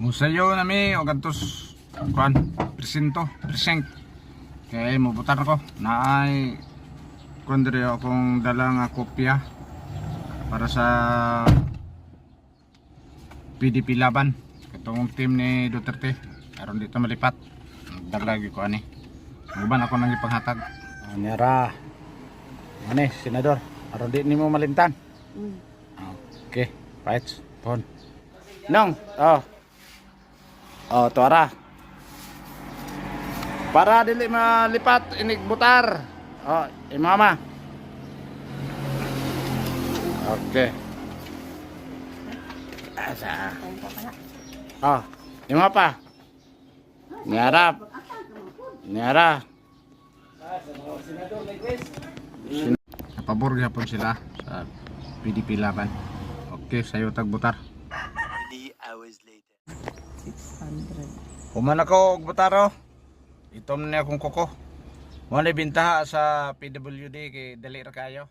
Musayo nami o gantos kuan present. Kay mubutar ko naay kuan diri akong dala nga kopya para sa PDP laban katong team ni Duterte aron dito malipat. Daglagi ko ani. Uban ako nang ipanghatag. Nyara. Ani senador, aron di nimo malimtan. Okay, fights. Pon. Nong, oh, tuara. Para dili malipat inig butar. Oh, imama. Okay. Asa. Oh, ima pa. Niarap. Napabor gyapon sila sa PDP laban. Okay, sayo tagbutar. 3 hours later. 600. Human ako og butaro. Itom na akong koko. Mo na bintaha sa PWD kay dali ra kayo.